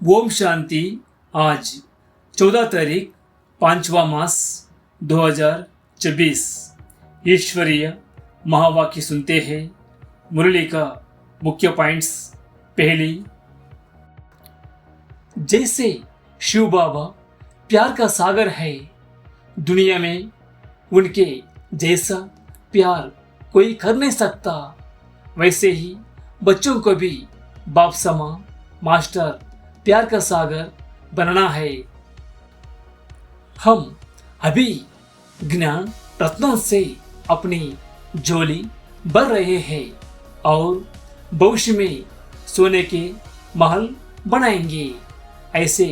ओम शांति। आज 14 तारीख 5वां मास 2024 ईश्वरीय महावाक्य सुनते हैं। मुरली का मुख्य पॉइंट्स। पहली, जैसे शिव बाबा प्यार का सागर है, दुनिया में उनके जैसा प्यार कोई कर नहीं सकता, वैसे ही बच्चों को भी बाप समा मास्टर प्यार का सागर बनना है। हम अभी ज्ञान रत्नों से अपनी झोली भर रहे हैं और भविष्य में सोने के महल बनाएंगे। ऐसे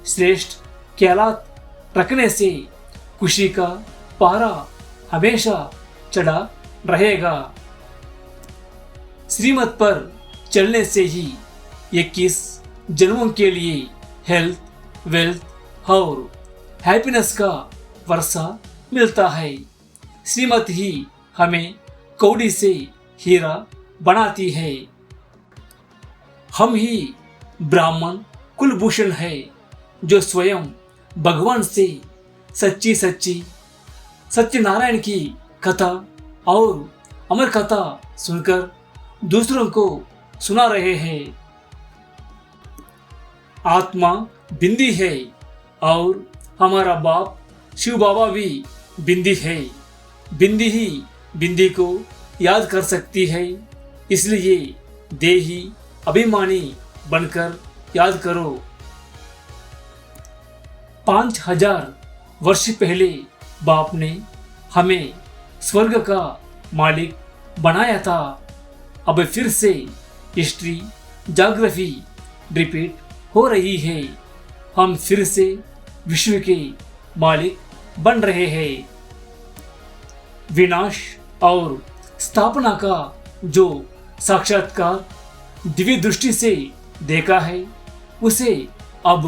श्रेष्ठ ख्यालात रखने से खुशी का पारा हमेशा चढ़ा रहेगा। श्रीमत पर चलने से ही 21 जन्मों के लिए हेल्थ, वेल्थ और हैप्पीनेस का वर्षा मिलता है। श्रीमत ही हमें कौड़ी से हीरा बनाती है। हम ही ब्राह्मण कुलभूषण है, जो स्वयं भगवान से सच्ची सत्यनारायण की कथा और अमर कथा सुनकर दूसरों को सुना रहे हैं। आत्मा बिंदी है और हमारा बाप शिव बाबा भी बिंदी है। बिंदी ही बिंदी को याद कर सकती है, इसलिए देही अभिमानी बनकर याद करो। 5000 वर्ष पहले बाप ने हमें स्वर्ग का मालिक बनाया था। अब फिर से हिस्ट्री ज्योग्राफी रिपीट हो रही है। हम फिर से विश्व के मालिक बन रहे हैं। विनाश और स्थापना का जो साक्षात्कार दिव्य दृष्टि से देखा है, उसे अब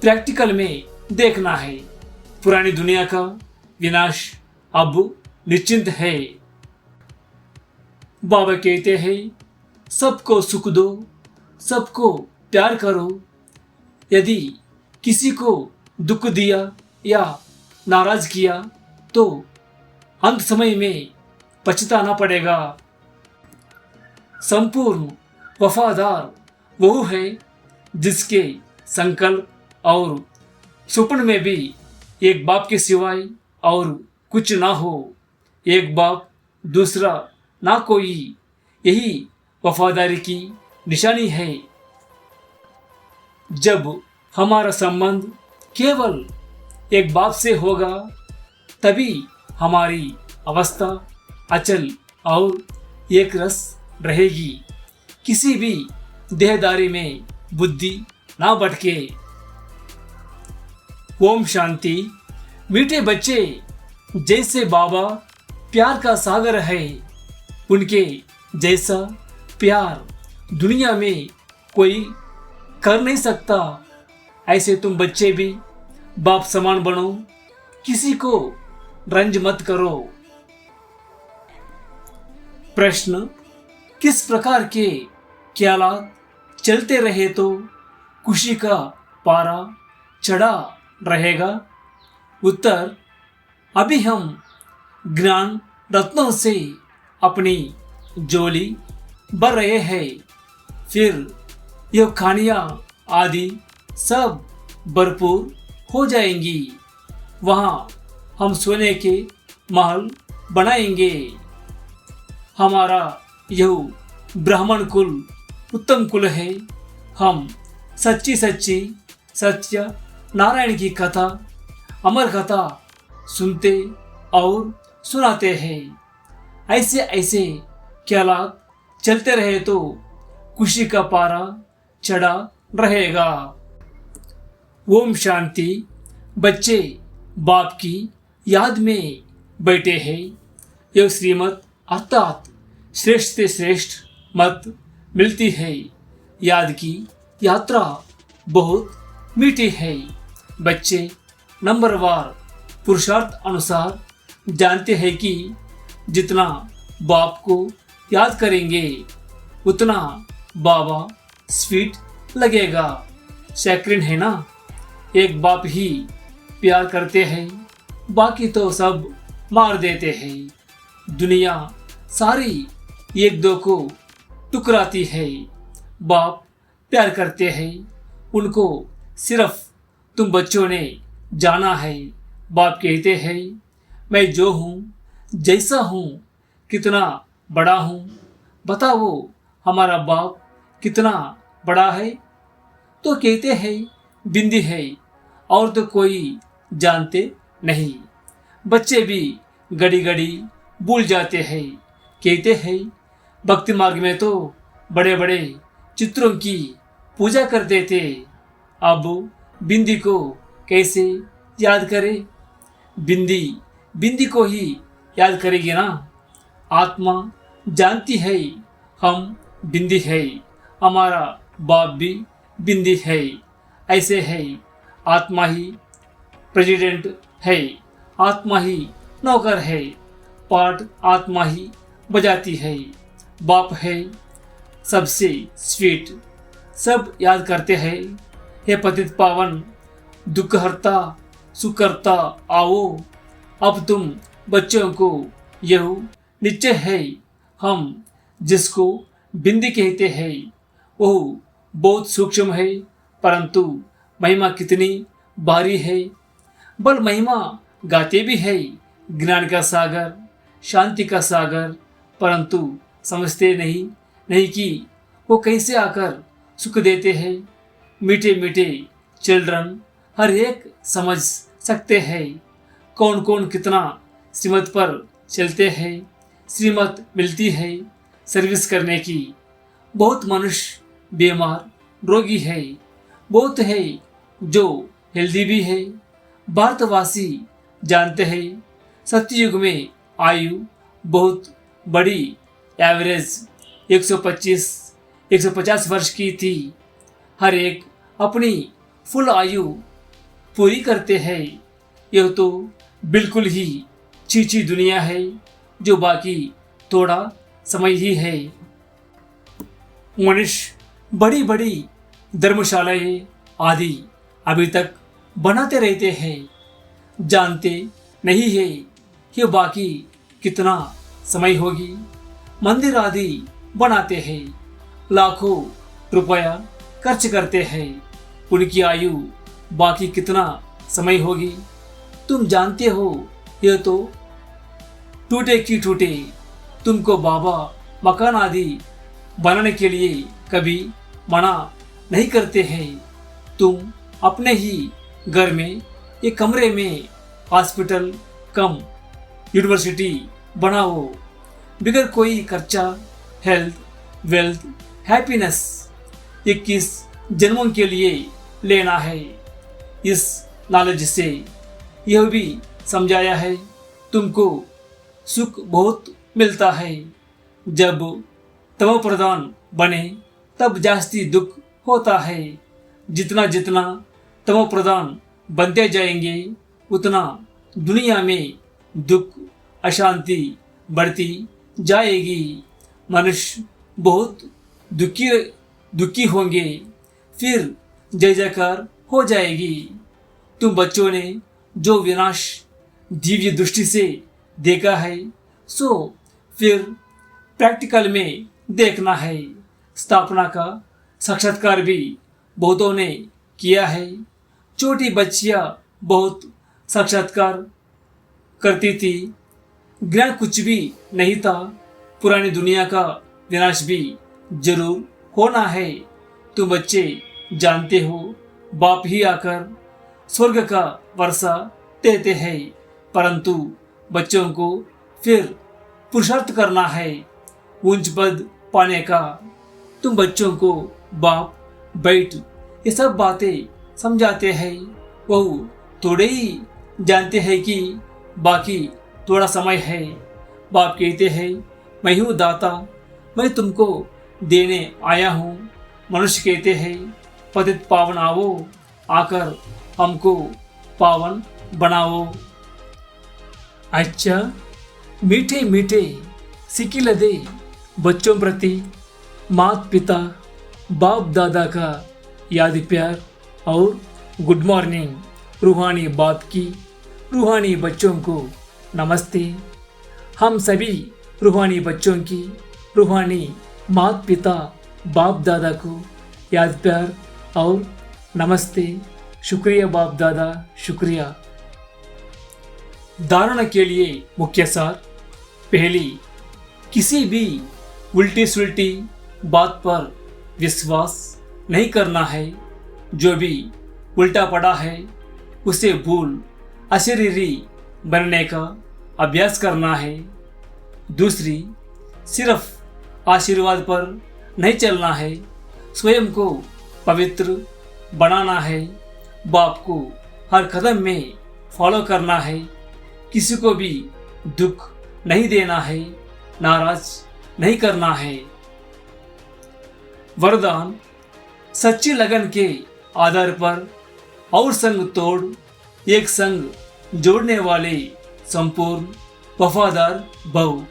प्रैक्टिकल में देखना है। पुरानी दुनिया का विनाश अब निश्चिंत है। बाबा कहते हैं, सबको सुख दो, सबको प्यार करो। यदि किसी को दुख दिया या नाराज किया तो अंत समय में पछताना पड़ेगा। संपूर्ण वफादार वो है जिसके संकल्प और स्वप्न में भी एक बाप के सिवाय और कुछ ना हो। एक बाप दूसरा ना कोई, यही वफादारी की निशानी है। जब हमारा संबंध केवल एक बाप से होगा, तभी हमारी अवस्था अचल और एक रस रहेगी। किसी भी देहदारी में बुद्धि ना भटके। ओम शांति। मीठे बच्चे, जैसे बाबा प्यार का सागर है, उनके जैसा प्यार दुनिया में कोई कर नहीं सकता। ऐसे तुम बच्चे भी बाप समान बनो, किसी को रंज मत करो। प्रश्न, किस प्रकार के ख्यालात चलते रहे तो खुशी का पारा चढ़ा रहेगा? उत्तर, अभी हम ज्ञान रत्नों से अपनी झोली भर रहे हैं। फिर यह खानियाँ आदि सब भरपूर हो जाएंगी। वहाँ हम सोने के महल बनाएंगे। हमारा यह ब्राह्मण कुल उत्तम कुल है। हम सच्ची सत्य नारायण की कथा अमर कथा सुनते और सुनाते हैं। ऐसे ख्यालात चलते रहे तो खुशी का पारा चढ़ा रहेगा। ओम शांति। बच्चे बाप की याद में बैठे हैं। यह श्रीमत अर्थात श्रेष्ठ से श्रेष्ठ मत मिलती है। याद की यात्रा बहुत मीठी है। बच्चे नंबरवार पुरुषार्थ अनुसार जानते हैं कि जितना बाप को याद करेंगे, उतना बाबा स्वीट लगेगा। सैक्रिन है ना। एक बाप ही प्यार करते हैं, बाकी तो सब मार देते हैं। दुनिया सारी एक दो को टुकराती है। बाप प्यार करते हैं, उनको सिर्फ तुम बच्चों ने जाना है। बाप कहते हैं, मैं जो हूँ, जैसा हूँ, कितना बड़ा हूँ, बताओ हमारा बाप कितना बड़ा है। तो कहते हैं, बिंदी है, और तो कोई जानते नहीं। बच्चे भी घड़ी घड़ी भूल जाते हैं। कहते हैं, भक्ति मार्ग में तो बड़े बड़े चित्रों की पूजा करते थे, अब बिंदी को कैसे याद करे। बिंदी बिंदी को ही याद करेगी ना। आत्मा जानती है हम बिंदी है, हमारा बाप भी बिंदी है। ऐसे है, आत्मा ही प्रेसिडेंट है, आत्मा ही नौकर है, पाठ आत्मा ही बजाती है। बाप है सबसे स्वीट, सब याद करते हैं। हे पतित पावन, दुख हरता सुकरता आओ। अब तुम बच्चों को यह निश्चय है, हम जिसको बिंदी कहते हैं वह बहुत सूक्ष्म है, परंतु महिमा कितनी भारी है। बल महिमा गाते भी है, ज्ञान का सागर, शांति का सागर, परंतु समझते नहीं कि वो कैसे आकर सुख देते हैं। मीठे मीठे चिल्ड्रन हर एक समझ सकते हैं, कौन कौन कितना श्रीमत पर चलते हैं। श्रीमत मिलती है सर्विस करने की। बहुत मनुष्य बीमार रोगी है, बहुत है जो हेल्दी भी है। भारतवासी जानते हैं, सत्ययुग में आयु बहुत बड़ी, एवरेज 150 वर्ष की थी। हर एक अपनी फुल आयु पूरी करते हैं। यह तो बिल्कुल ही छीछी दुनिया है, जो बाकी थोड़ा समय ही है। मनुष्य बड़ी बड़ी धर्मशालाएं आदि अभी तक बनाते रहते हैं, जानते नहीं है कि बाकी कितना समय होगी। मंदिर आदि बनाते हैं, लाखों रुपया खर्च करते हैं, उनकी आयु बाकी कितना समय होगी। तुम जानते हो, यह तो टूटे की टूटे। तुमको बाबा मकान आदि बनाने के लिए कभी मना नहीं करते हैं। तुम अपने ही घर में एक कमरे में हॉस्पिटल कम यूनिवर्सिटी बनाओ, बिगर कोई खर्चा। हेल्थ, वेल्थ, हैप्पीनेस 21 जन्मों के लिए लेना है। इस नॉलेज से यह भी समझाया है, तुमको सुख बहुत मिलता है। जब तमो प्रधान बने तब जास्ती दुख होता है। जितना जितना तमो प्रधान बनते जाएंगे, उतना दुनिया में दुख अशांति बढ़ती जाएगी। मनुष्य बहुत दुखी होंगे, फिर जय जयकार हो जाएगी। तुम बच्चों ने जो विनाश दिव्य दृष्टि से देखा है, सो फिर प्रैक्टिकल में देखना है। स्थापना का साक्षात्कार भी बहुतों ने किया है। छोटी बच्चियां बहुत साक्षात्कार करती थी। ज्ञान कुछ भी नहीं था। पुरानी दुनिया का विनाश भी जरूर होना है। तुम बच्चे जानते हो, बाप ही आकर स्वर्ग का वर्षा देते हैं, परंतु बच्चों को फिर पुरुषार्थ करना है उच्च पद पाने का। तुम बच्चों को बाप बैठ ये सब बातें समझाते हैं, वह थोड़े ही जानते हैं कि बाकी थोड़ा समय है। बाप कहते हैं, मैं हूँ दाता, मैं तुमको देने आया हूँ। मनुष्य कहते हैं, पतित पावन आवो, आकर हमको पावन बनाओ। अच्छा, मीठे मीठे सिकिल दे बच्चों प्रति माता पिता बाप दादा का याद प्यार और गुड मॉर्निंग रूहानी बाप की रूहानी बच्चों को नमस्ते। हम सभी रूहानी बच्चों की रूहानी माता पिता बाप दादा को याद प्यार और नमस्ते। शुक्रिया बाप दादा, शुक्रिया। धारणा के लिए मुख्य सार। पहली, किसी भी उल्टी सुल्टी बात पर विश्वास नहीं करना है। जो भी उल्टा पड़ा है उसे भूल अशरीरी बनने का अभ्यास करना है। दूसरी, सिर्फ आशीर्वाद पर नहीं चलना है, स्वयं को पवित्र बनाना है। बाप को हर कदम में फॉलो करना है। किसी को भी दुख नहीं देना है, नाराज नहीं करना है। वरदान, सच्ची लगन के आधार पर और संग तोड़ एक संग जोड़ने वाले संपूर्ण वफादार भव।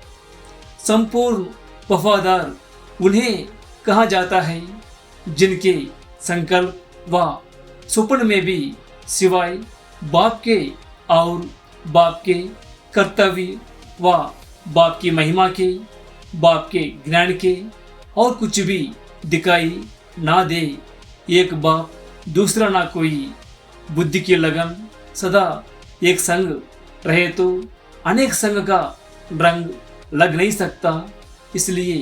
संपूर्ण वफादार उन्हें कहा जाता है जिनके संकल्प व स्वप्न में भी सिवाय बाप के और बाप के कर्तव्य व बाप की महिमा के, बाप के ज्ञान के और कुछ भी दिखाई ना दे। एक बाप दूसरा ना कोई। बुद्धि की लगन सदा एक संग रहे तो अनेक संग का रंग लग नहीं सकता। इसलिए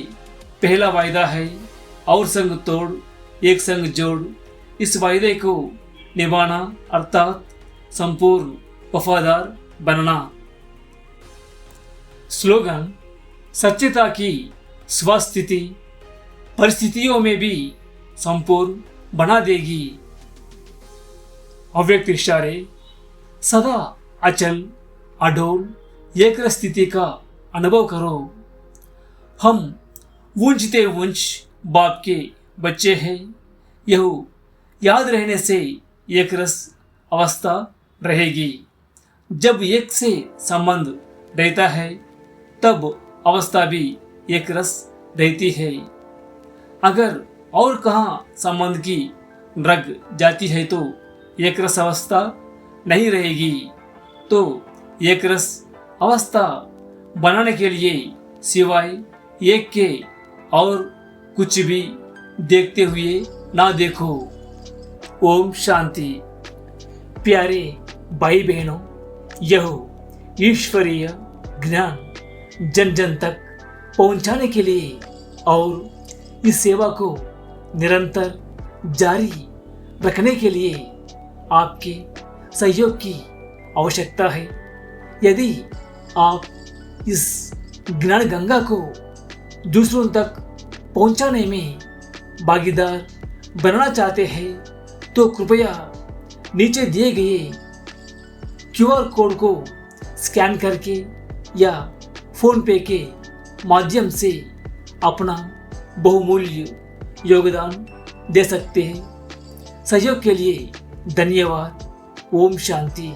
पहला वायदा है और संग तोड़ एक संग जोड़। इस वायदे को निभाना अर्थात संपूर्ण वफादार बनना। स्लोगन, सच्चता की स्वस्थिति परिस्थितियों में भी संपूर्ण बना देगी। अव्यक्त इशारे, सदा अचल अडोल एक स्थिति का अनुभव करो। हम ऊंचते ऊंच बाप के बच्चे हैं। यह याद रहने से एक रस अवस्था रहेगी। जब एक से संबंध रहता है तब अवस्था भी एक रस रहती है। अगर और कहाँ संबंध की रग जाती है तो एक रस अवस्था नहीं रहेगी। तो एक रस अवस्था बनाने के लिए सिवाय एक के और कुछ भी देखते हुए ना देखो। ओम शांति। प्यारे भाई बहनों, यह ईश्वरीय ज्ञान जन जन तक पहुंचाने के लिए और इस सेवा को निरंतर जारी रखने के लिए आपके सहयोग की आवश्यकता है। यदि आप इस ज्ञान गंगा को दूसरों तक पहुंचाने में भागीदार बनना चाहते हैं तो कृपया नीचे दिए गए QR कोड को स्कैन करके या फोन पे के माध्यम से अपना बहुमूल्य योगदान दे सकते हैं। सहयोग के लिए धन्यवाद। ओम शांति।